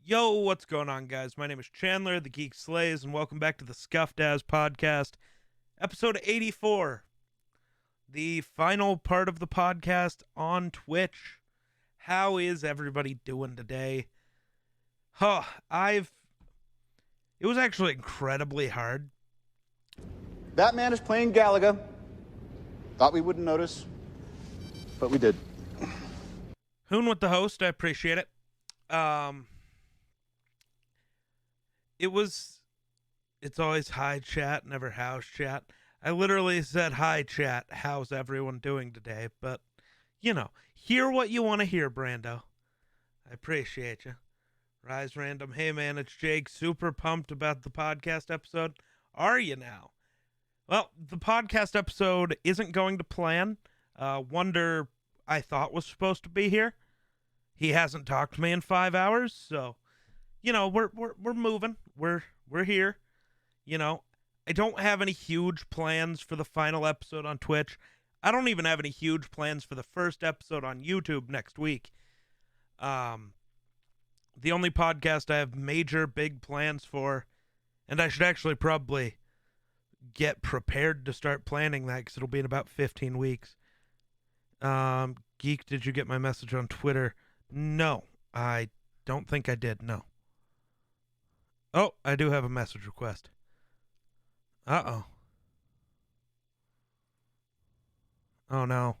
Yo, what's going on, guys? My name is Chandler, the Geek Slays, and welcome back to the Scuffed As Podcast, episode 84, the final part of the podcast on Twitch. How is everybody doing today? Huh, it was actually incredibly hard. That man is playing Galaga. Thought we wouldn't notice, but we did. Hoon with the host, I appreciate it. It's always hi chat, never house chat. I literally said hi chat, how's everyone doing today? But, hear what you want to hear, Brando. I appreciate you. Rise Random, hey man, it's Jake. Super pumped about the podcast episode. Are you now? Well, the podcast episode isn't going to plan. Wonder, I thought was supposed to be here. He hasn't talked to me in 5 hours, so we're moving. We're here. I don't have any huge plans for the final episode on Twitch. I don't even have any huge plans for the first episode on YouTube next week. The only podcast I have major big plans for, and I should actually probably get prepared to start planning that because it'll be in about 15 weeks. Geek, did you get my message on Twitter? No, I don't think I did. No. Oh, I do have a message request. Uh-oh. Oh, no.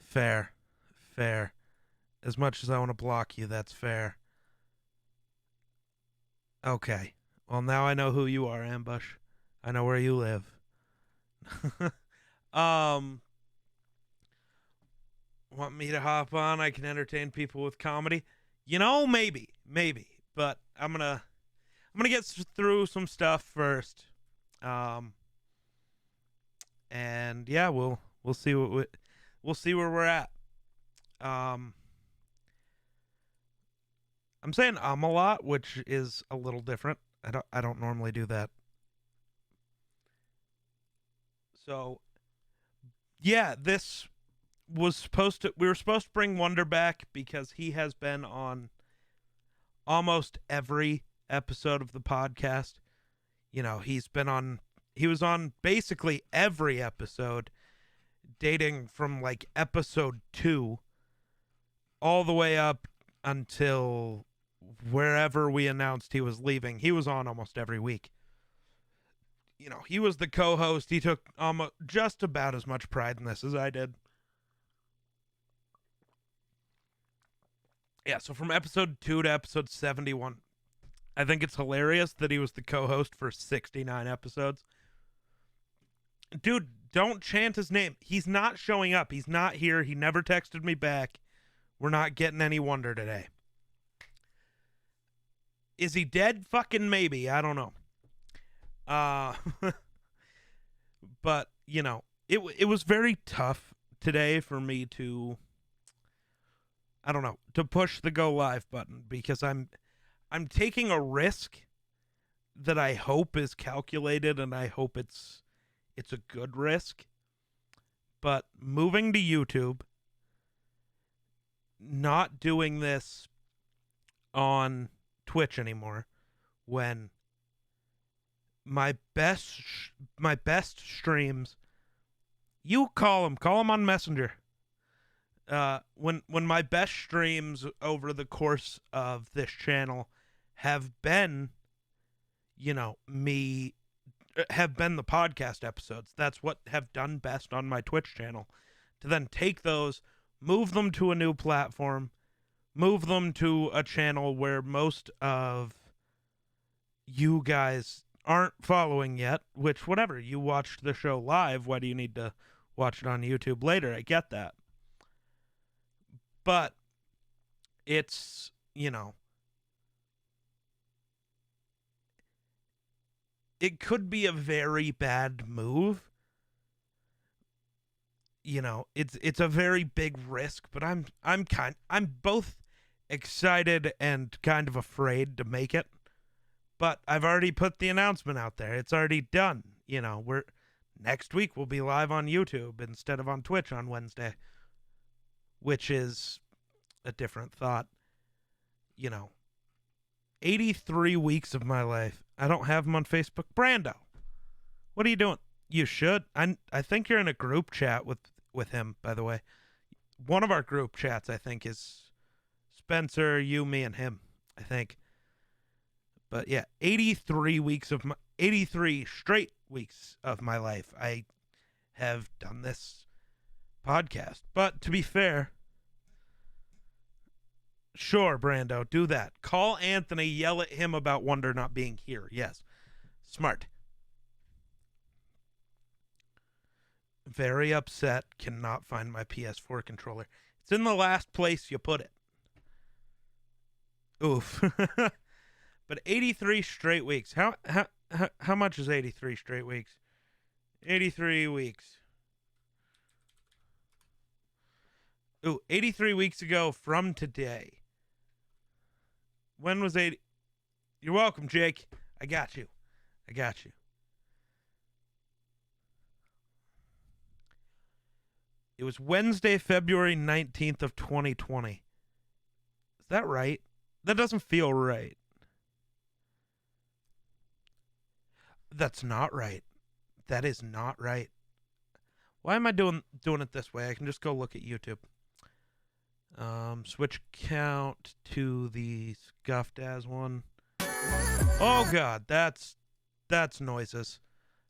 Fair. As much as I want to block you, that's fair. Okay. Well, now I know who you are, Ambush. I know where you live. Want me to hop on? I can entertain people with comedy. Maybe. But I'm gonna get through some stuff first. And yeah, we'll see we'll see where we're at. I'm saying a lot, which is a little different. I don't normally do that. So yeah, we were supposed to bring Wonder back because he has been on almost every episode of the podcast. He was on basically every episode, dating from like episode 2 all the way up until wherever we announced he was leaving. He was on almost every week. He was the co-host. He took just about as much pride in this as I did. Yeah, so from episode 2 to episode 71, I think it's hilarious that he was the co-host for 69 episodes. Dude, don't chant his name. He's not showing up. He's not here. He never texted me back. We're not getting any Wonder today. Is he dead? Fucking maybe. I don't know. But, it was very tough today for me to, I don't know, to push the go live button because I'm taking a risk that I hope is calculated and I hope it's a good risk. But moving to YouTube, not doing this on Twitch anymore when my best streams, you call them on Messenger. When my best streams over the course of this channel have been, have been the podcast episodes. That's what have done best on my Twitch channel. To then take those, move them to a new platform, move them to a channel where most of you guys aren't following yet, which whatever, you watched the show live, why do you need to watch it on YouTube later? I get that. But it's, it could be a very bad move. It's a very big risk, but I'm both excited and kind of afraid to make it. But I've already put the announcement out there. It's already done. Next week we'll be live on YouTube instead of on Twitch on Wednesday, which is a different thought. you know, 83 weeks of my life. I don't have him on Facebook. Brando, what are you doing? You should. I think you're in a group chat with him, by the way. One of our group chats, I think, is Spencer, you, me, and him, I think. But yeah, 83 straight weeks of my life I have done this podcast. But to be fair, sure, Brando, do that. Call Anthony, yell at him about Wonder not being here. Yes. Smart. Very upset. Cannot find my PS4 controller. It's in the last place you put it. Oof. But 83 straight weeks. How much is 83 straight weeks? 83 weeks. Ooh, 83 weeks ago from today. When was 80? You're welcome, Jake. I got you. It was Wednesday, February 19th of 2020. Is that right? That doesn't feel right. That's not right. That is not right. Why am I doing it this way? I can just go look at YouTube. Switch count to the Scuffed As one. Oh God, that's noises.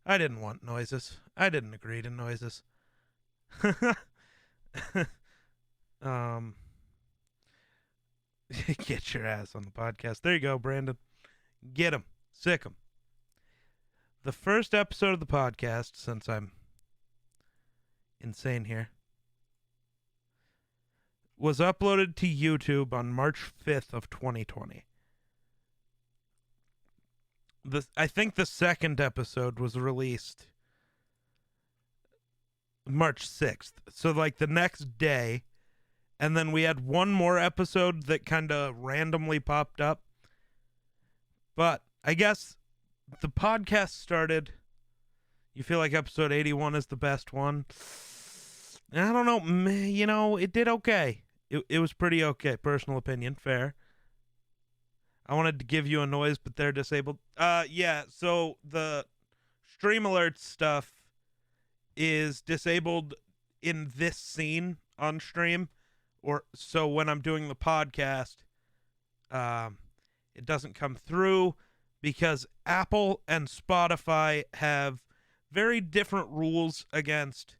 I didn't want noises. I didn't agree to noises. Get your ass on the podcast. There you go, Brandon. Get him. Sick him. The first episode of the podcast, since I'm insane here, was uploaded to YouTube on March 5th of 2020. I think the second episode was released March 6th. So like the next day, and then we had one more episode that kind of randomly popped up. But I guess the podcast started. You feel like episode 81 is the best one? I don't know. You know, it did okay. It was pretty okay. Personal opinion. Fair. I wanted to give you a noise, but they're disabled. Yeah, so the stream alerts stuff is disabled in this scene on stream. Or so when I'm doing the podcast, it doesn't come through because Apple and Spotify have very different rules against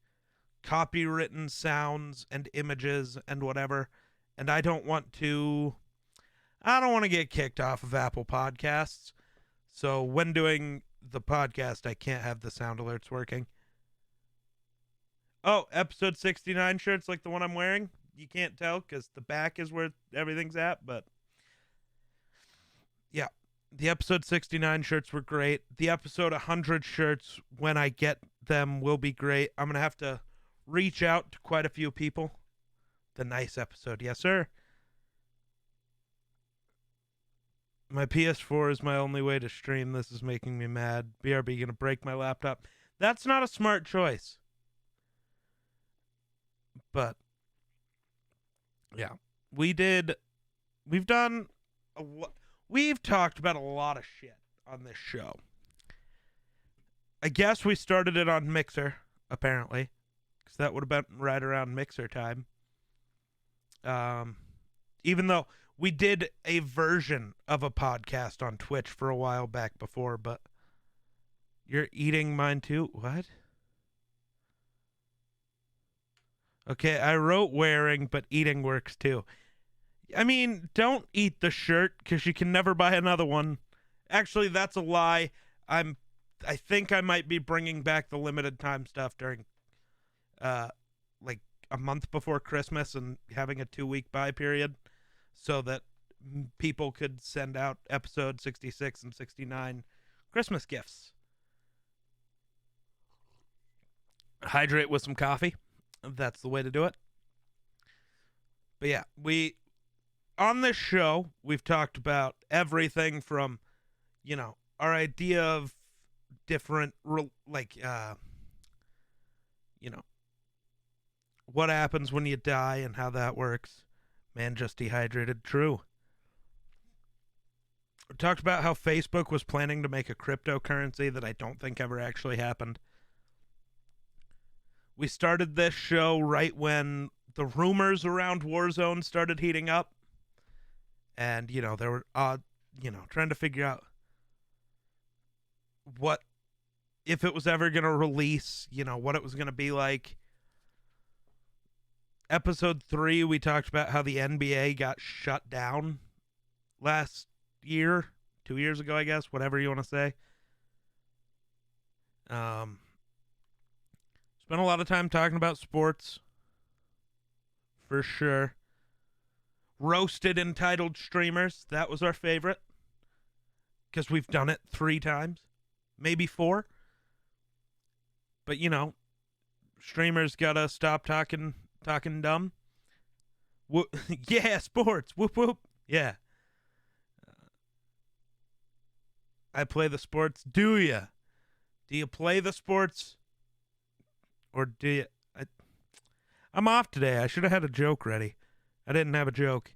copywritten sounds and images and whatever. And I don't want to get kicked off of Apple Podcasts. So when doing the podcast, I can't have the sound alerts working. Oh, episode 69 shirts like the one I'm wearing. You can't tell because the back is where everything's at, but yeah, the episode 69 shirts were great. The episode 100 shirts, when I get them, will be great. I'm going to have to reach out to quite a few people. The nice episode. Yes, sir. My PS4 is my only way to stream. This is making me mad. BRB going to break my laptop. That's not a smart choice. But yeah, we've talked about a lot of shit on this show. I guess we started it on Mixer, apparently, because that would have been right around Mixer time. Even though we did a version of a podcast on Twitch for a while back before, but you're eating mine too? What? Okay, I wrote wearing, but eating works too. I mean, don't eat the shirt because you can never buy another one. Actually, that's a lie. I think I might be bringing back the limited time stuff during, like a month before Christmas and having a 2-week buy period, so that people could send out episode 66 and 69 Christmas gifts. Hydrate with some coffee. That's the way to do it. But yeah, on this show, we've talked about everything from, our idea of different, what happens when you die and how that works. Man just dehydrated. True. talked about how Facebook was planning to make a cryptocurrency that I don't think ever actually happened. We started this show right when the rumors around Warzone started heating up. And, you know, there were, trying to figure out what, if it was ever going to release, you know, what it was going to be like. Episode 3, we talked about how the NBA got shut down last year, 2 years ago, I guess, whatever you want to say. Spent a lot of time talking about sports, for sure. Roasted entitled streamers, that was our favorite, because we've done it 3 times, maybe 4. But, you know, streamers gotta stop talking dumb. Yeah, sports, whoop whoop, yeah. I play the sports. Do you? Do you play the sports? Or do you? I'm off today. I should have had a joke ready. I didn't have a joke.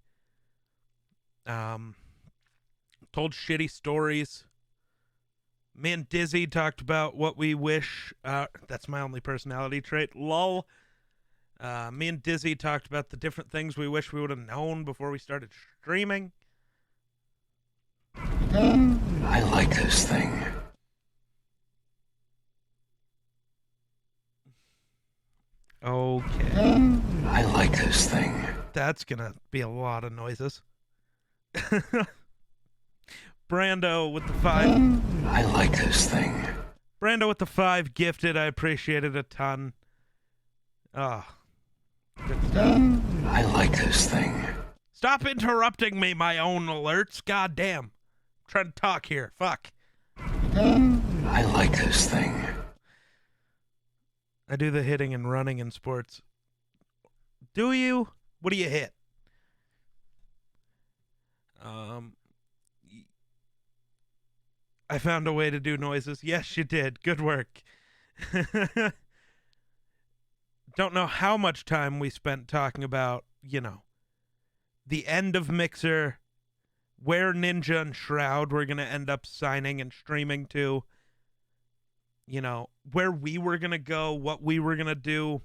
Told shitty stories. Me and Dizzy talked about what we wish. That's my only personality trait. Lol. Me and Dizzy talked about the different things we wish we would have known before we started streaming. I like this thing. Okay. I like this thing. That's gonna be a lot of noises. Brando with the 5. I like this thing. Brando with the 5 gifted. I appreciate it a ton. Oh, good stuff. I like this thing. Stop interrupting me, my own alerts. God damn. I'm trying to talk here. Fuck. I like this thing. I do the hitting and running in sports. Do you? What do you hit? I found a way to do noises. Yes, you did. Good work. Don't know how much time we spent talking about, you know, the end of Mixer, where Ninja and Shroud were going to end up signing and streaming to, you know, where we were going to go, what we were going to do.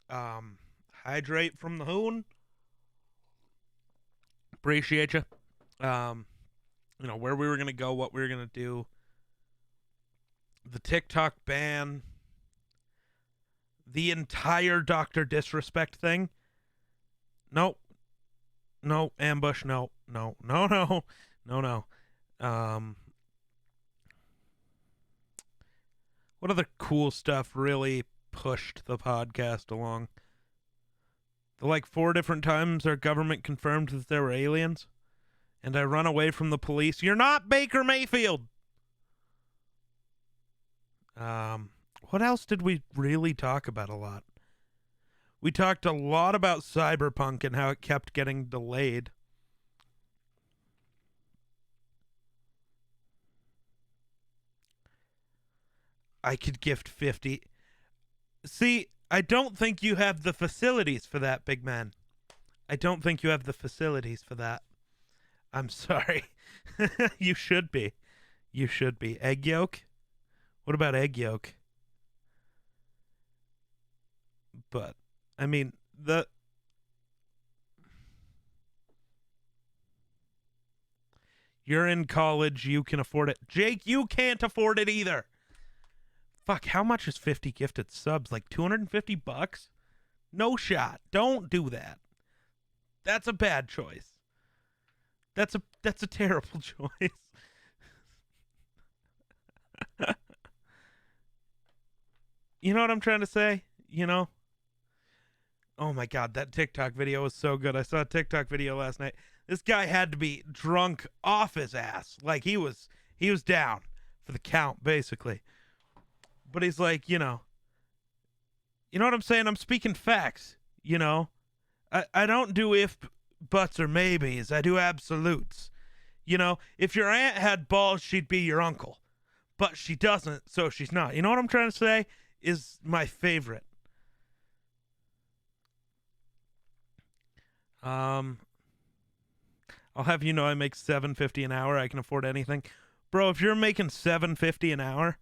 Hydrate from the Hoon. Appreciate you. You know, where we were going to go, what we were going to do. The TikTok ban. The entire Dr. Disrespect thing. Nope. No, ambush, no. What other cool stuff really pushed the podcast along? The 4 different times our government confirmed that there were aliens, and I run away from the police. You're not Baker Mayfield! What else did we really talk about a lot? We talked a lot about Cyberpunk and how it kept getting delayed. I could gift 50. See, I don't think you have the facilities for that, big man. I don't think you have the facilities for that. I'm sorry. You should be. You should be. Egg yolk? What about egg yolk? But, I mean, you're in college, you can afford it. Jake, you can't afford it either. Fuck, how much is 50 gifted subs? Like $250? No shot. Don't do that. That's a bad choice. That's a terrible choice. You know what I'm trying to say? You know? Oh my God, that TikTok video was so good. I saw a TikTok video last night. This guy had to be drunk off his ass. Like he was down for the count, basically. But he's like, you know what I'm saying? I'm speaking facts, you know? I don't do if, buts, or maybes. I do absolutes. You know, if your aunt had balls, she'd be your uncle. But she doesn't, so she's not. You know what I'm trying to say? Is my favorite. I'll have you know I make $7.50 an hour. I can afford anything. Bro, if you're making $7.50 an hour,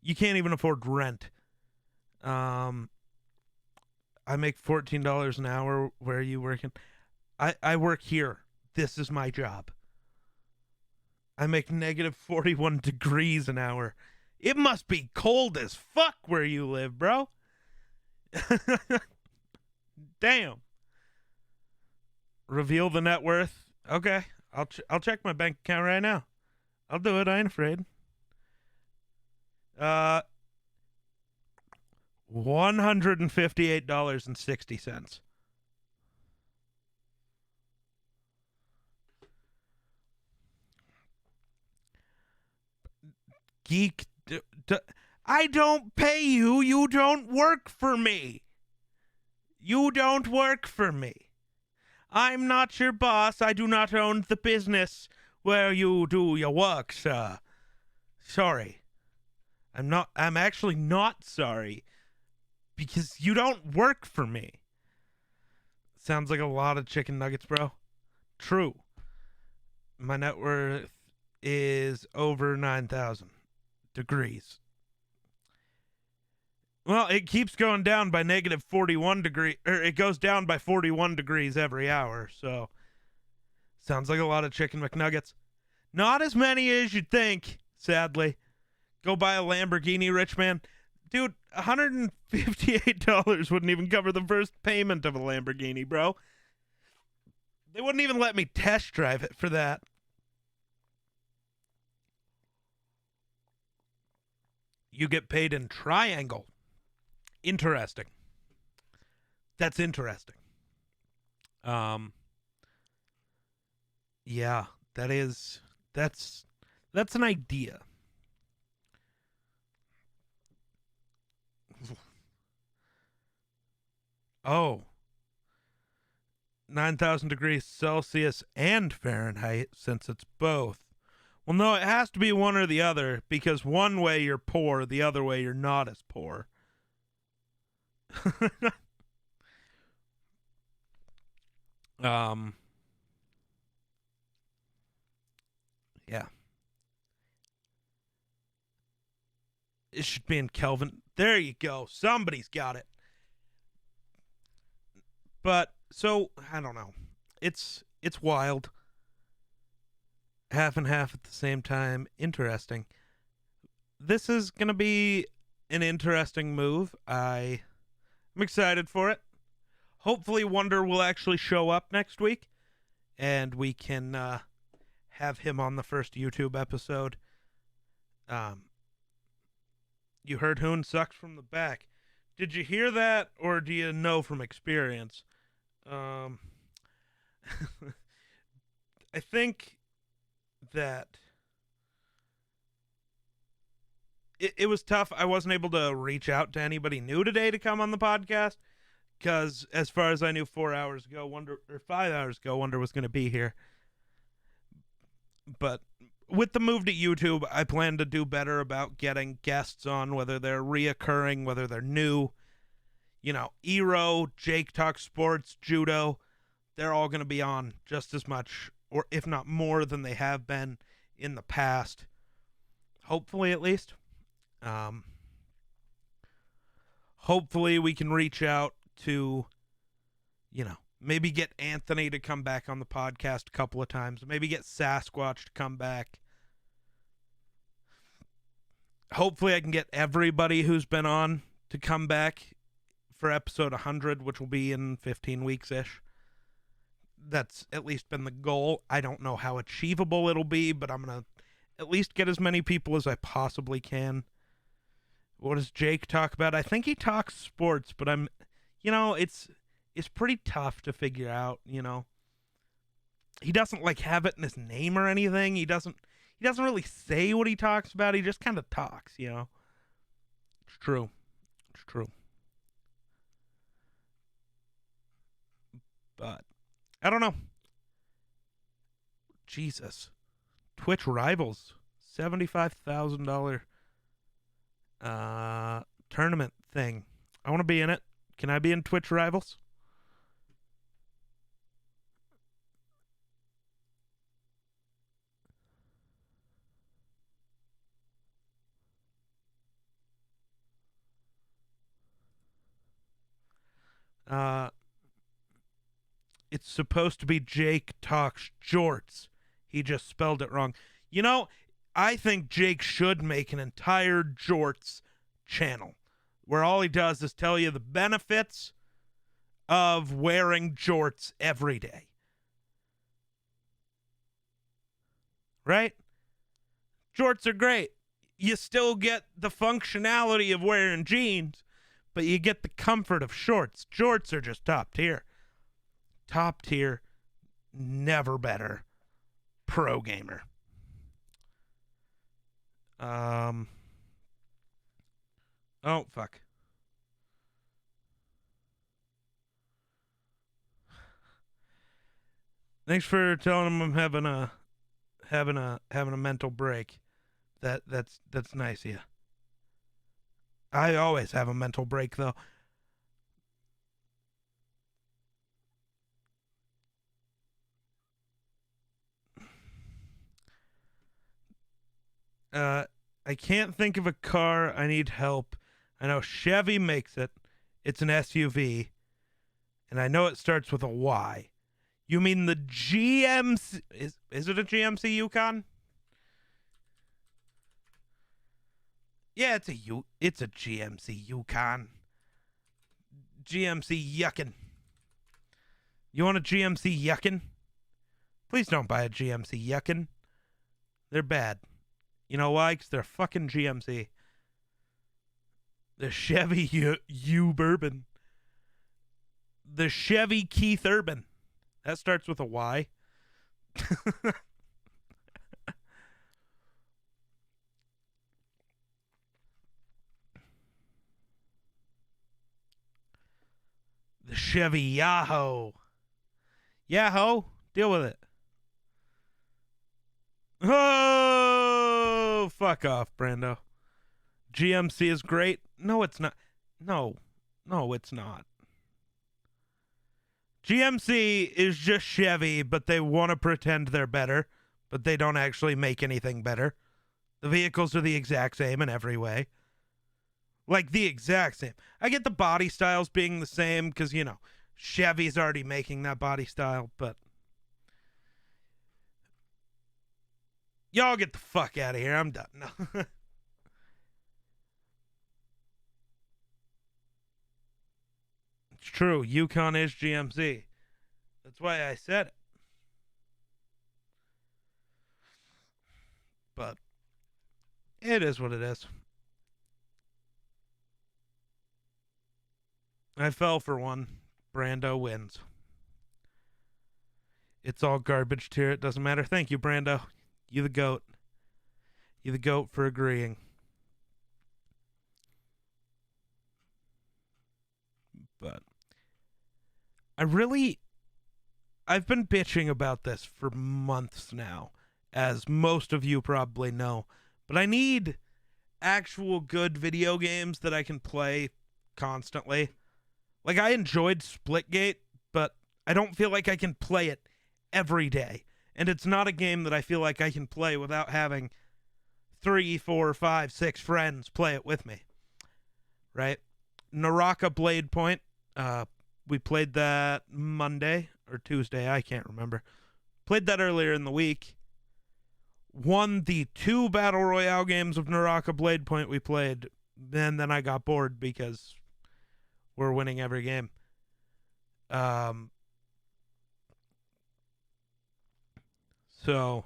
you can't even afford rent. I make $14 an hour. Where are you working? I work here. This is my job. I make negative 41 degrees an hour. It must be cold as fuck where you live, bro. Damn. Reveal the net worth. Okay, I'll check my bank account right now. I'll do it. I ain't afraid. $158.60. Geek. I don't pay you. You don't work for me. You don't work for me. I'm not your boss. I do not own the business where you do your work, sir. Sorry. I'm actually not sorry. Because you don't work for me. Sounds like a lot of chicken nuggets, bro. True. My net worth is over 9,000 degrees. Well, it keeps going down by negative 41 degrees, or it goes down by 41 degrees every hour, so sounds like a lot of chicken McNuggets. Not as many as you'd think, sadly. Go buy a Lamborghini, rich man. Dude, $158 wouldn't even cover the first payment of a Lamborghini, bro. They wouldn't even let me test drive it for that. You get paid in triangle. Interesting. That's interesting. Yeah, that's an idea. Oh. 9,000 degrees Celsius and Fahrenheit, since it's both. Well, no, it has to be one or the other, because one way you're poor, the other way you're not as poor. Yeah. It should be in Kelvin. There you go. Somebody's got it. But so I don't know. It's wild. Half and half at the same time. Interesting. This is gonna be an interesting move. I'm excited for it. Hopefully Wonder will actually show up next week and we can have him on the first YouTube episode. You heard Hoon sucks from the back. Did you hear that, or do you know from experience? I think that it was tough. I wasn't able to reach out to anybody new today to come on the podcast because, as far as I knew, 5 hours ago, Wonder was going to be here. But with the move to YouTube, I plan to do better about getting guests on, whether they're reoccurring, whether they're new. You know, Eero, Jake Talk Sports, Judo, they're all going to be on just as much, or if not more, than they have been in the past. Hopefully, at least. Hopefully, we can reach out to, maybe get Anthony to come back on the podcast a couple of times. Maybe get Sasquatch to come back. Hopefully, I can get everybody who's been on to come back for episode 100, which will be in 15 weeks-ish. That's at least been the goal. I don't know how achievable it'll be, but I'm going to at least get as many people as I possibly can. What does Jake talk about? I think he talks sports, but it's pretty tough to figure out, He doesn't have it in his name or anything. He doesn't really say what he talks about. He just kind of talks, It's true. It's true. But I don't know. Jesus. Twitch Rivals, $75,000 tournament thing. I want to be in it. Can I be in Twitch Rivals? Uh, it's supposed to be Jake Talks Jorts. He just spelled it wrong. You know, I think Jake should make an entire Jorts channel where all he does is tell you the benefits of wearing jorts every day. Right? Jorts are great. You still get the functionality of wearing jeans, but you get the comfort of shorts. Jorts are just top tier. Top tier, never better. Pro gamer. Oh, fuck. Thanks for telling him I'm having a mental break. That's nice of you. I always have a mental break though. I can't think of a car. I need help. I know Chevy makes it. It's an SUV. And I know it starts with a Y. You mean the GMC? Is it a GMC Yukon? Yeah, it's a GMC Yukon. GMC Yuckin. You want a GMC Yuckin? Please don't buy a GMC Yuckin. They're bad. You know why? Because they're fucking GMC. The Chevy U-Bourbon. The Chevy Keith Urban. That starts with a Y. The Chevy Yahoo. Yahoo, deal with it. Oh, fuck off, Brando. GMC is great. No, it's not. No, it's not. GMC is just Chevy, but they want to pretend they're better, but they don't actually make anything better. The vehicles are the exact same in every way. Like, the exact same. I get the body styles being the same because, you know, Chevy's already making that body style, but y'all get the fuck out of here. I'm done. No. It's true. Yukon is GMC. That's why I said it. But it is what it is. I fell for one. Brando wins. It's all garbage tier. It doesn't matter. Thank you, Brando. You the GOAT. You the GOAT for agreeing. But I've been bitching about this for months now, as most of you probably know. But I need actual good video games that I can play constantly. Like, I enjoyed Splitgate, but I don't feel like I can play it every day. And it's not a game that I feel like I can play without having 3, 4, 5, 6 friends play it with me. Right? Naraka Blade Point. We played that Monday or Tuesday. I can't remember. Played that earlier in the week. Won the 2 Battle Royale games of Naraka Blade Point we played. And then I got bored because we're winning every game. So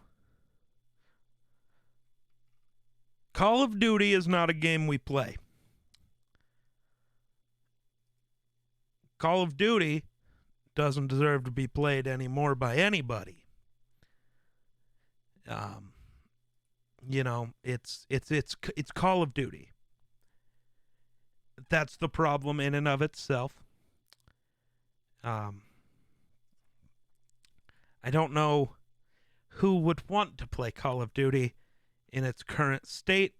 Call of Duty is not a game we play. Call of Duty doesn't deserve to be played anymore by anybody. You know, it's Call of Duty. That's the problem in and of itself. I don't know who would want to play Call of Duty in its current state,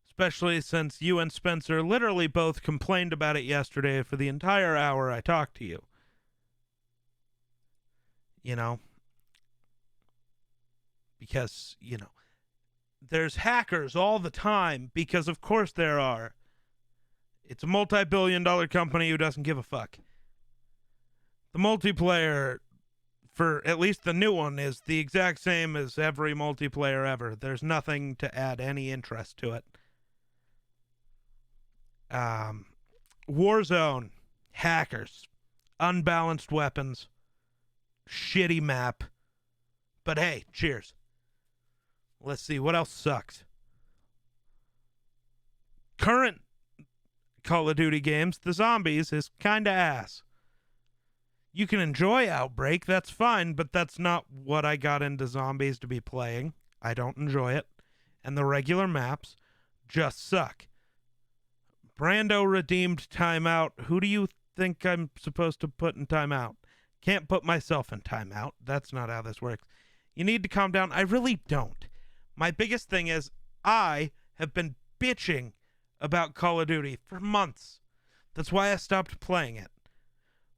especially since you and Spencer literally both complained about it yesterday for the entire hour I talked to you. You know? Because, you know, there's hackers all the time, because of course there are. It's a multi-billion-dollar company who doesn't give a fuck. The multiplayer for at least the new one is the exact same as every multiplayer ever. There's nothing to add any interest to it. Warzone, hackers, unbalanced weapons, shitty map. But hey, cheers. Let's see, what else sucks? Current Call of Duty games, the zombies is kinda ass. You can enjoy Outbreak, that's fine, but that's not what I got into zombies to be playing. I don't enjoy it. And the regular maps just suck. Brando redeemed timeout. Who do you think I'm supposed to put in timeout? Can't put myself in timeout. That's not how this works. You need to calm down. I really don't. My biggest thing is I have been bitching about Call of Duty for months. That's why I stopped playing it.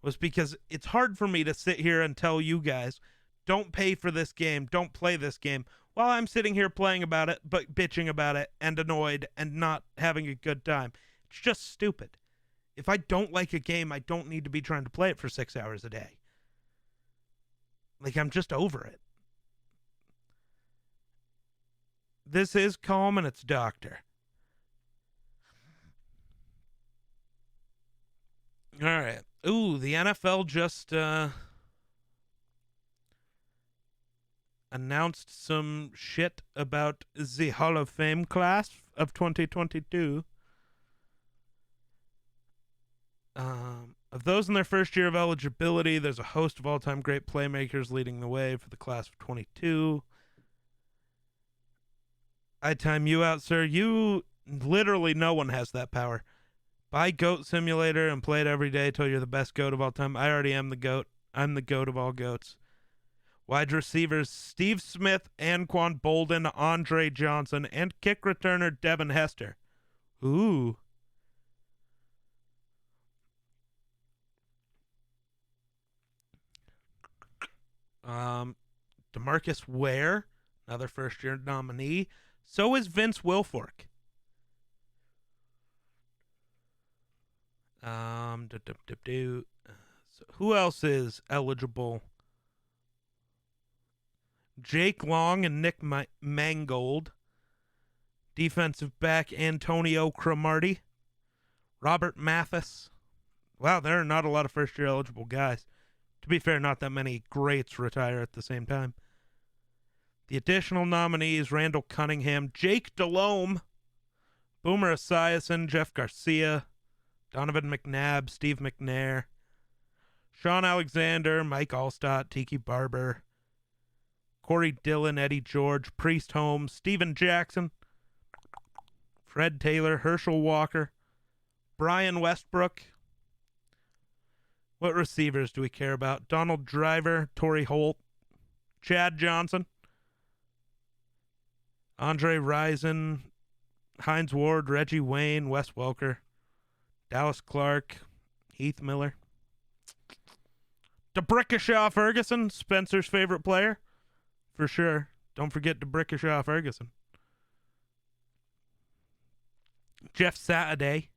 Was because it's hard for me to sit here and tell you guys, don't pay for this game, don't play this game, while I'm sitting here playing about it, but bitching about it and annoyed and not having a good time. It's just stupid. If I don't like a game, I don't need to be trying to play it for 6 hours a day. Like, I'm just over it. This is Calm and it's Doctor. All right. Ooh, the NFL just announced some shit about the Hall of Fame class of 2022. Of those in their first year of eligibility, there's a host of all-time great playmakers leading the way for the class of 22. I time you out, sir. You, literally no one has that power. Buy Goat Simulator and play it every day till you're the best GOAT of all time. I already am the GOAT. I'm the GOAT of all GOATs. Wide receivers, Steve Smith, Anquan Bolden, Andre Johnson, and kick returner Devin Hester. Ooh. DeMarcus Ware, another first-year nominee. So is Vince Wilfork. So who else is eligible? Jake Long and Nick Mangold. Defensive back Antonio Cromartie. Robert Mathis. Wow, there are not a lot of first-year eligible guys. To be fair, not that many greats retire at the same time. The additional nominees, Randall Cunningham, Jake Delhomme, Boomer Esiason, Jeff Garcia, Donovan McNabb, Steve McNair, Sean Alexander, Mike Allstott, Tiki Barber, Corey Dillon, Eddie George, Priest Holmes, Steven Jackson, Fred Taylor, Herschel Walker, Brian Westbrook. What receivers do we care about? Donald Driver, Torrey Holt, Chad Johnson, Andre Rison, Hines Ward, Reggie Wayne, Wes Welker, Dallas Clark, Heath Miller, DeBrickashaw Ferguson, Spencer's favorite player, for sure. Don't forget DeBrickashaw Ferguson. Jeff Saturday,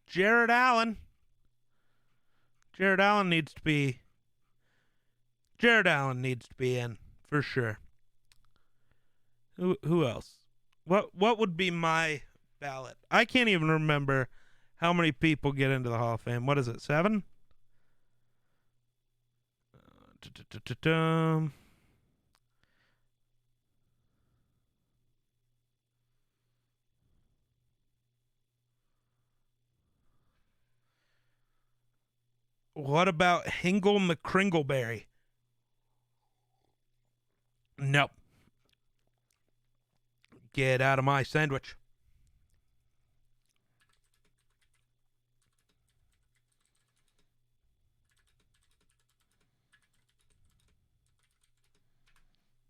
Jared Allen. Jared Allen needs to be in for sure. Who else? What would be my ballot? I can't even remember how many people get into the Hall of Fame. What is it? 7? What about Hingle McCringleberry? Nope. Get out of my sandwich.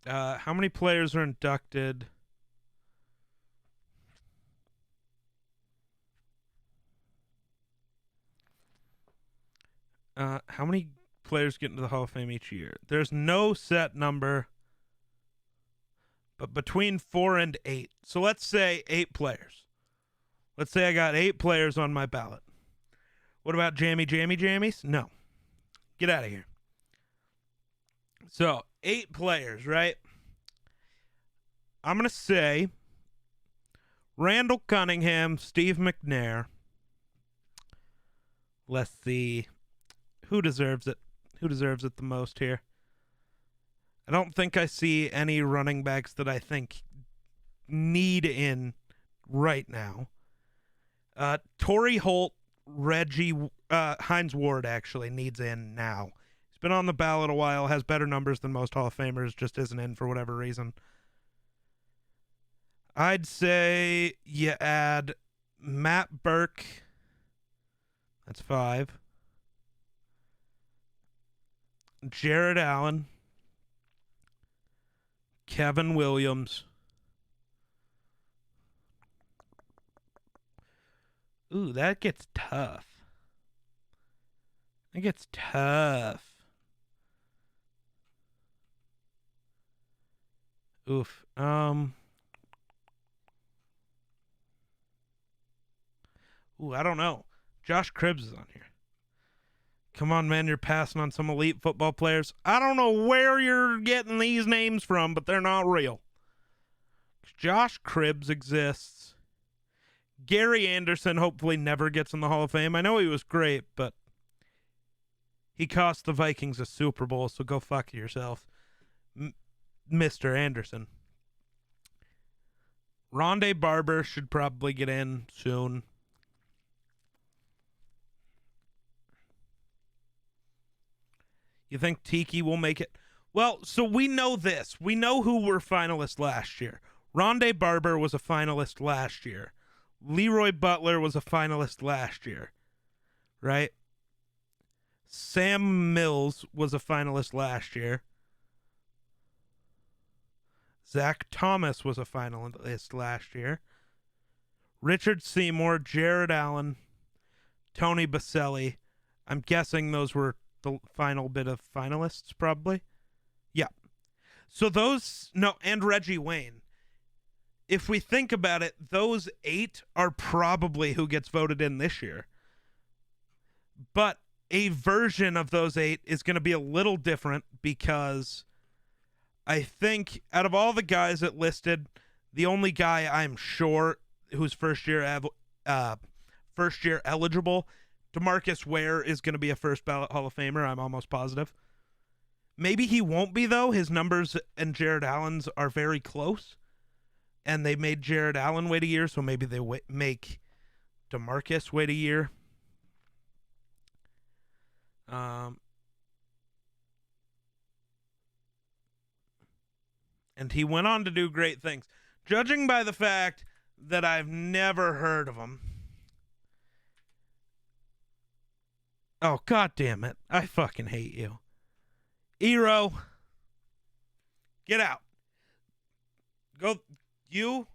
How many players are inducted? How many players get into the Hall of Fame each year? There's no set number, but between 4 and 8. So let's say 8 players. Let's say I got 8 players on my ballot. What about jammies? No. Get out of here. So, 8 players, right? I'm going to say Randall Cunningham, Steve McNair. Let's see. Who deserves it? Who deserves it the most here? I don't think I see any running backs that I think need in right now. Torrey Holt, Reggie, Hines Ward actually needs in now. He's been on the ballot a while, has better numbers than most Hall of Famers, just isn't in for whatever reason. I'd say you add Matt Burke. That's 5. Jared Allen. Kevin Williams. Ooh, that gets tough. It gets tough. Oof. Ooh, I don't know. Josh Cribbs is on here. Come on, man, you're passing on some elite football players. I don't know where you're getting these names from, but they're not real. Josh Cribbs exists. Gary Anderson hopefully never gets in the Hall of Fame. I know he was great, but he cost the Vikings a Super Bowl, so go fuck yourself, Mr. Anderson. Rondé Barber should probably get in soon. You think Tiki will make it? Well, so we know this. We know who were finalists last year. Rondé Barber was a finalist last year. Leroy Butler was a finalist last year. Right? Sam Mills was a finalist last year. Zach Thomas was a finalist last year. Richard Seymour, Jared Allen, Tony Baselli. I'm guessing those were the final bit of finalists, probably. Yeah. So those, no, and Reggie Wayne. If we think about it, those 8 are probably who gets voted in this year. But a version of those 8 is going to be a little different because I think out of all the guys that listed, the only guy I'm sure who's first year eligible, DeMarcus Ware, is going to be a first ballot Hall of Famer. I'm almost positive. Maybe he won't be, though. His numbers and Jared Allen's are very close. And they made Jared Allen wait a year, so maybe they make DeMarcus wait a year. And he went on to do great things. Judging by the fact that I've never heard of him. Oh, God damn it. I fucking hate you. Ero. Get out. Go. You.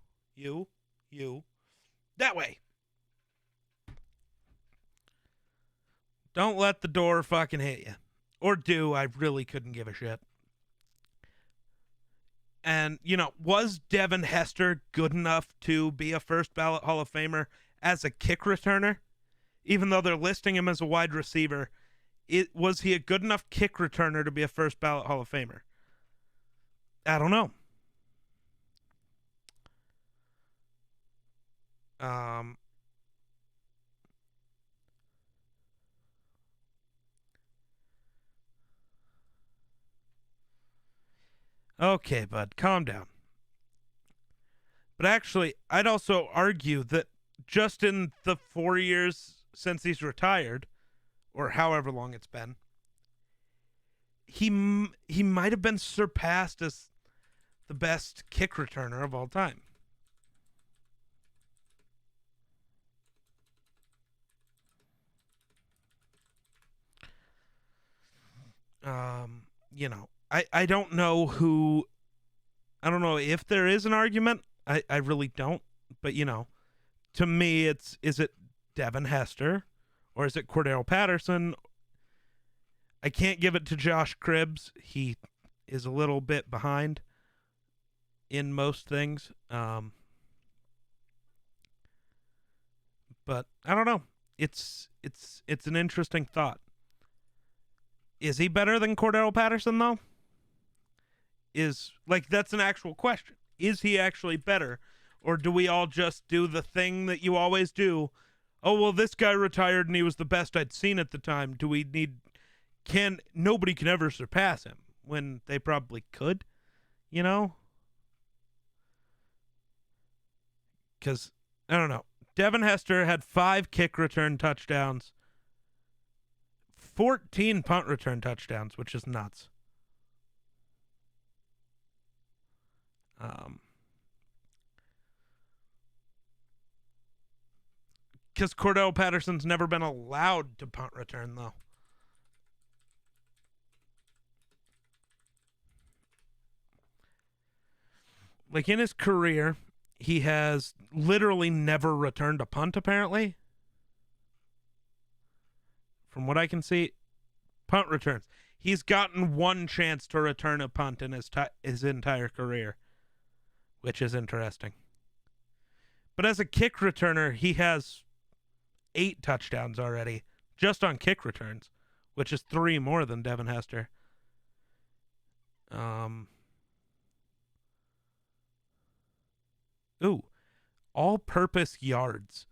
That way. Don't let the door fucking hit you. Or do. I really couldn't give a shit. And, was Devin Hester good enough to be a first ballot Hall of Famer as a kick returner? Even though they're listing him as a wide receiver, was he a good enough kick returner to be a first ballot Hall of Famer? I don't know. Okay, bud, calm down. But actually, I'd also argue that just in the 4 years since he's retired, or however long it's been, he might have been surpassed as the best kick returner of all time. I don't know who, I don't know if there is an argument. I really don't. But, to me, is it Devin Hester or is it Cordero Patterson? I can't give it to Josh Cribbs. He is a little bit behind in most things. But I don't know. It's an interesting thought. Is he better than Cordero Patterson though? That's an actual question. Is he actually better, or do we all just do the thing that you always do? Oh, well, this guy retired and he was the best I'd seen at the time. Nobody can ever surpass him when they probably could, you know? Because, I don't know. Devin Hester had 5 kick return touchdowns, 14 punt return touchdowns, which is nuts. Because Cordell Patterson's never been allowed to punt return, though. Like, in his career, he has literally never returned a punt, apparently. From what I can see, punt returns. He's gotten one chance to return a punt in his entire career, which is interesting. But as a kick returner, he has 8 touchdowns already, just on kick returns, which is 3 more than Devin Hester. All-purpose yards.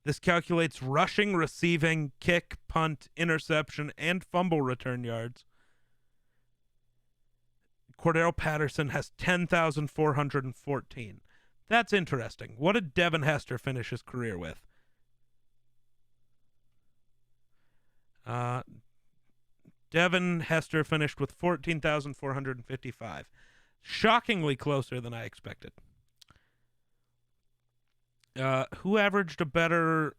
This calculates rushing, receiving, kick, punt, interception, and fumble return yards. Cordero Patterson has 10,414. That's interesting. What did Devin Hester finish his career with? Devin Hester finished with 14,455. Shockingly closer than I expected. Who averaged a better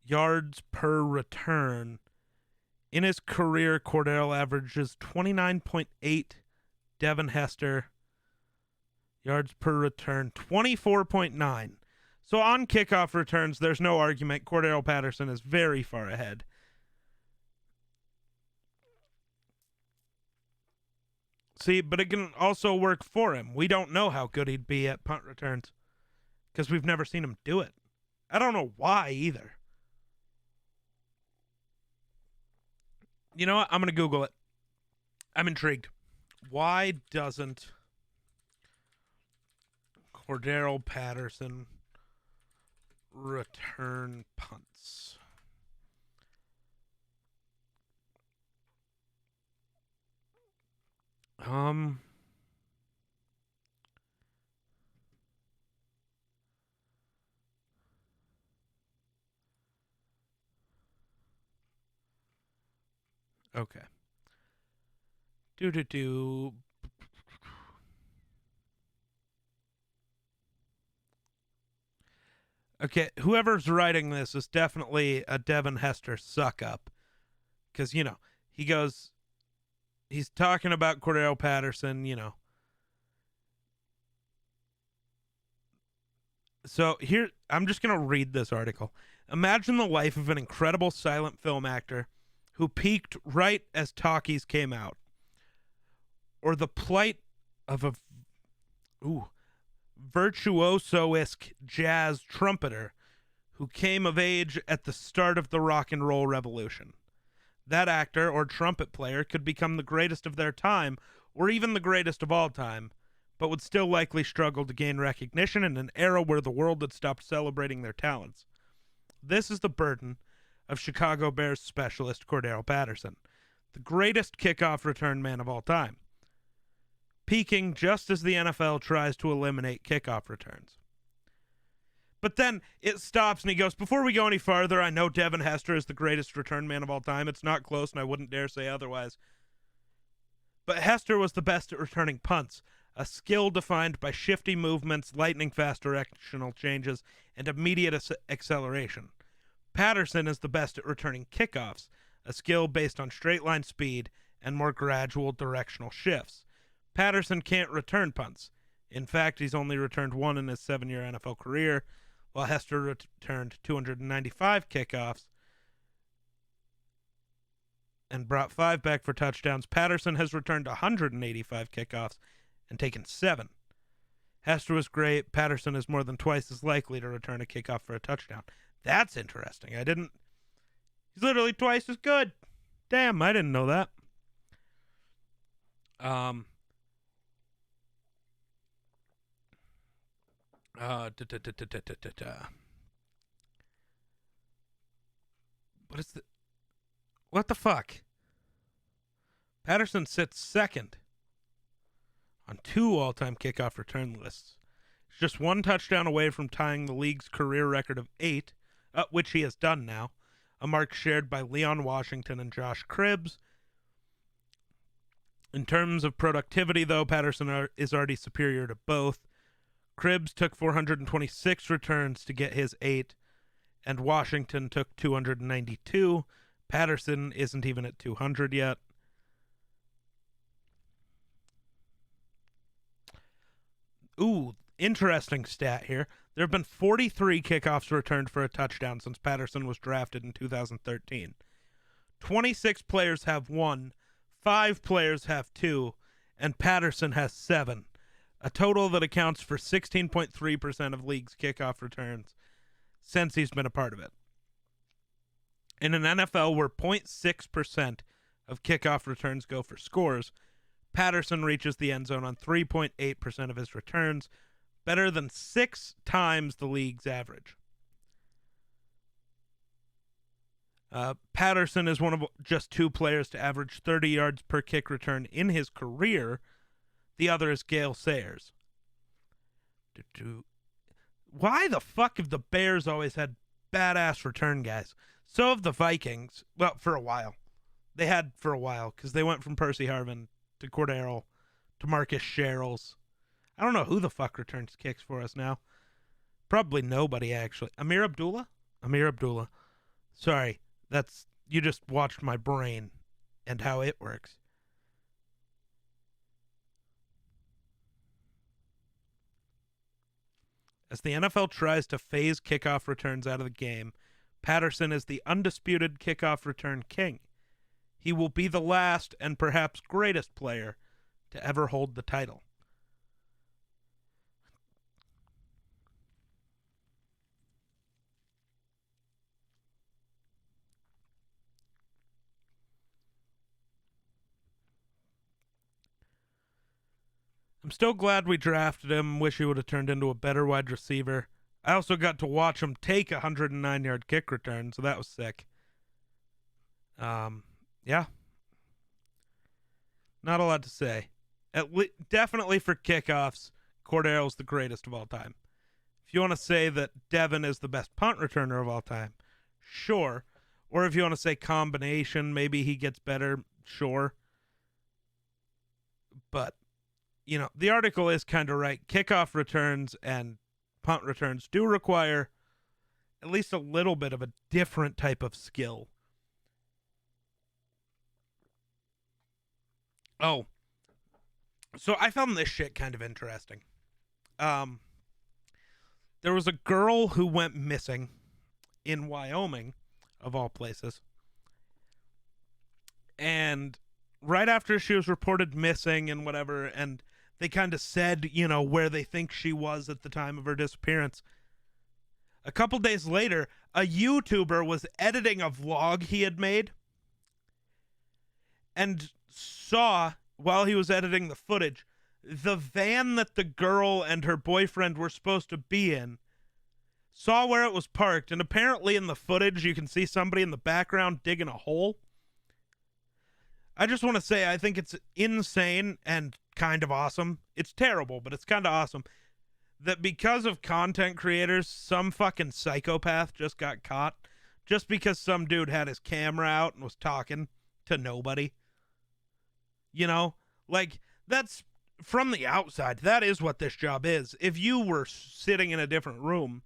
yards per return? In his career, Cordero averages 29.8. Devin Hester, yards per return, 24.9. So on kickoff returns, there's no argument. Cordero Patterson is very far ahead. See, but it can also work for him. We don't know how good he'd be at punt returns because we've never seen him do it. I don't know why either. You know what? I'm going to Google it. I'm intrigued. Why doesn't Cordero Patterson return punts? Okay. Okay, whoever's writing this is definitely a Devin Hester suck up. Because, he's talking about Cordero Patterson, So here, I'm just going to read this article. Imagine the life of an incredible silent film actor who peaked right as talkies came out. Or the plight of a virtuoso-esque jazz trumpeter who came of age at the start of the rock and roll revolution. That actor or trumpet player could become the greatest of their time or even the greatest of all time, but would still likely struggle to gain recognition in an era where the world had stopped celebrating their talents. This is the burden of Chicago Bears specialist Cordero Patterson, the greatest kickoff return man of all time, peaking just as the NFL tries to eliminate kickoff returns. But then it stops and he goes, before we go any farther, I know Devin Hester is the greatest return man of all time. It's not close, and I wouldn't dare say otherwise. But Hester was the best at returning punts, a skill defined by shifty movements, lightning-fast directional changes, and immediate acceleration. Patterson is the best at returning kickoffs, a skill based on straight-line speed and more gradual directional shifts. Patterson can't return punts. In fact, he's only returned 1 in his 7-year NFL career, while Hester returned 295 kickoffs and brought 5 back for touchdowns. Patterson has returned 185 kickoffs and taken 7. Hester was great. Patterson is more than twice as likely to return a kickoff for a touchdown. That's interesting. He's literally twice as good. Damn, I didn't know that. What the fuck? Patterson sits second on 2 all-time kickoff return lists. He's just 1 touchdown away from tying the league's career record of 8, which he has done now, a mark shared by Leon Washington and Josh Cribbs. In terms of productivity, though, Patterson is already superior to both. Cribbs took 426 returns to get his 8, and Washington took 292. Patterson isn't even at 200 yet. Ooh, interesting stat here. There have been 43 kickoffs returned for a touchdown since Patterson was drafted in 2013. 26 players have 1, 5 players have 2, and Patterson has 7. A total that accounts for 16.3% of league's kickoff returns since he's been a part of it. In an NFL where 0.6% of kickoff returns go for scores, Patterson reaches the end zone on 3.8% of his returns, better than 6 times the league's average. Patterson is one of just 2 players to average 30 yards per kick return in his career. The other is Gale Sayers. Why the fuck have the Bears always had badass return guys? So have the Vikings. Well, for a while. They had for a while, because they went from Percy Harvin to Cordero to Marcus Sherrills. I don't know who the fuck returns kicks for us now. Probably nobody, actually. Amir Abdullah? Amir Abdullah. Sorry, you just watched my brain and how it works. As the NFL tries to phase kickoff returns out of the game, Patterson is the undisputed kickoff return king. He will be the last and perhaps greatest player to ever hold the title. I'm still glad we drafted him. Wish he would have turned into a better wide receiver. I also got to watch him take a 109-yard kick return, so that was sick. Yeah. Not a lot to say. Definitely for kickoffs, Cordero's the greatest of all time. If you want to say that Devin is the best punt returner of all time, sure. Or if you want to say combination, maybe he gets better, sure. But, the article is kind of right. Kickoff returns and punt returns do require at least a little bit of a different type of skill. Oh, so I found this shit kind of interesting. There was a girl who went missing in Wyoming, of all places. And right after she was reported missing and whatever, and they kind of said, where they think she was at the time of her disappearance. A couple days later, a YouTuber was editing a vlog he had made and saw, while he was editing the footage, the van that the girl and her boyfriend were supposed to be in, saw where it was parked, and apparently in the footage you can see somebody in the background digging a hole. I just want to say I think it's insane and kind of awesome. It's terrible, but it's kind of awesome that because of content creators, some fucking psychopath just got caught just because some dude had his camera out and was talking to nobody. That's from the outside. That is what this job is. If you were sitting in a different room,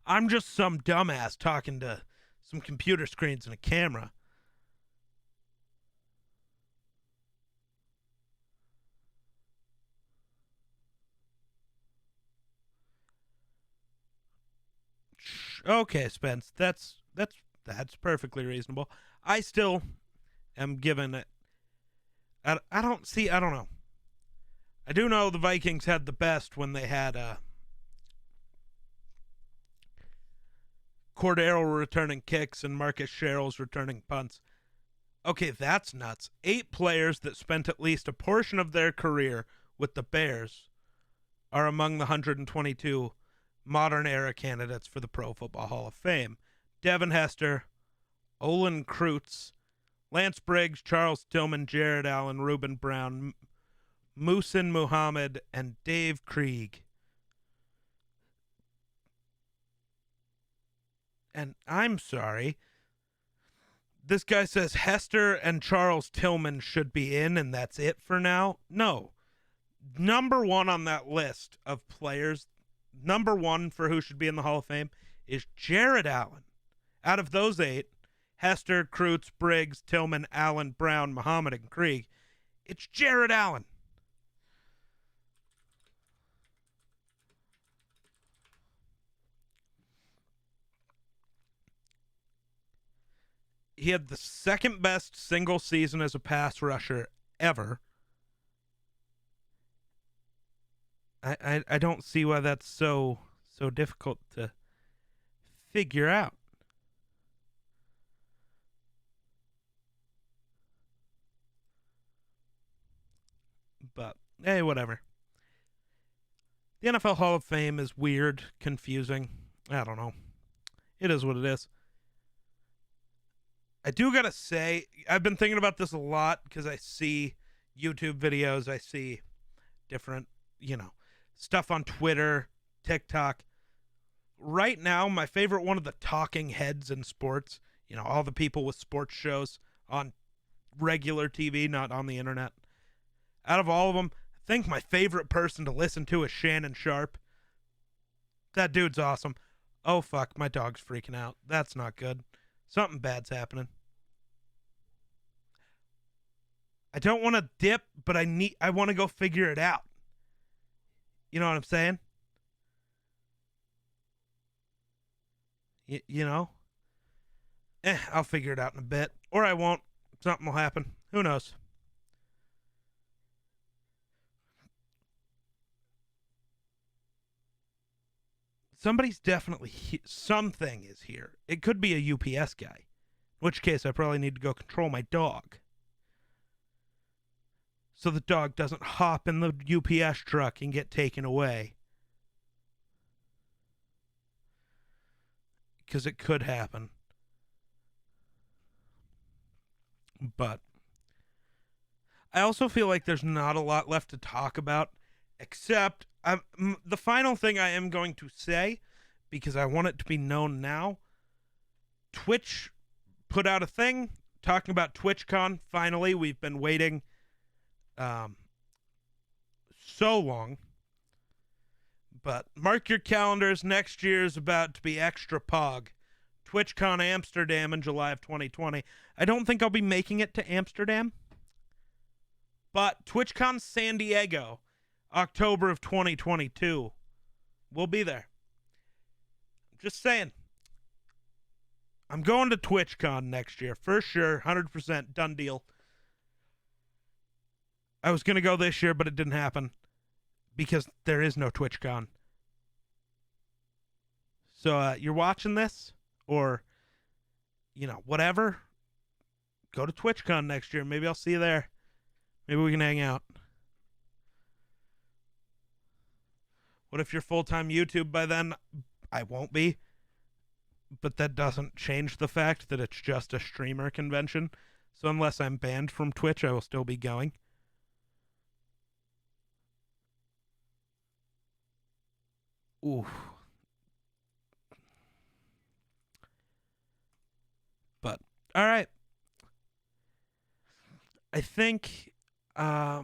I'm just some dumbass talking to some computer screens and a camera. Okay, Spence, that's perfectly reasonable. I still am given it. I don't know. I do know the Vikings had the best when they had Cordero returning kicks and Marcus Sherrills returning punts. Okay, that's nuts. 8 players that spent at least a portion of their career with the Bears are among the 122 modern era candidates for the Pro Football Hall of Fame. Devin Hester, Olin Kreutz, Lance Briggs, Charles Tillman, Jared Allen, Reuben Brown, Muhsin Muhammad, and Dave Krieg. And I'm sorry, this guy says Hester and Charles Tillman should be in, and that's it for now. No. Number one on that list of players, number one for who should be in the Hall of Fame, is Jared Allen. Out of those 8, Hester, Kreutz, Briggs, Tillman, Allen, Brown, Muhammad, and Krieg, it's Jared Allen. He had the second best single season as a pass rusher ever. I don't see why that's so difficult to figure out. But hey, whatever. The NFL Hall of Fame is weird, confusing. I don't know. It is what it is. I do gotta say, I've been thinking about this a lot because I see YouTube videos, I see different, stuff on Twitter, TikTok. Right now, my favorite one of the talking heads in sports, all the people with sports shows on regular TV, not on the internet. Out of all of them, I think my favorite person to listen to is Shannon Sharp. That dude's awesome. Oh, fuck, my dog's freaking out. That's not good. Something bad's happening. I don't want to dip, but I want to go figure it out. You know what I'm saying? I'll figure it out in a bit. Or I won't. Something will happen. Who knows? Somebody's definitely something is here. It could be a UPS guy. In which case, I probably need to go control my dog. So the dog doesn't hop in the UPS truck and get taken away. Because it could happen. But I also feel like there's not a lot left to talk about, except the final thing I am going to say, because I want it to be known now, Twitch put out a thing talking about TwitchCon. Finally, we've been waiting so long. But mark your calendars, next year is about to be extra pog. TwitchCon Amsterdam in July of 2020. I don't think I'll be making it to Amsterdam. But TwitchCon San Diego, October of 2022. We'll be there. Just saying. I'm going to TwitchCon next year. For sure. 100% done deal. I was going to go this year, but it didn't happen. Because there is no TwitchCon. So you're watching this? Or, whatever. Go to TwitchCon next year. Maybe I'll see you there. Maybe we can hang out. What if you're full-time YouTube by then? I won't be. But that doesn't change the fact that it's just a streamer convention. So unless I'm banned from Twitch, I will still be going. Ooh. But, all right. I think, I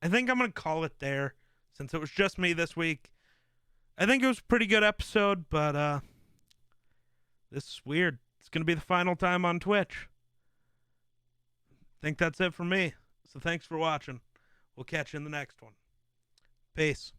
think I'm going to call it there since it was just me this week. I think it was a pretty good episode, but this is weird. It's going to be the final time on Twitch. I think that's it for me. So thanks for watching. We'll catch you in the next one. Peace.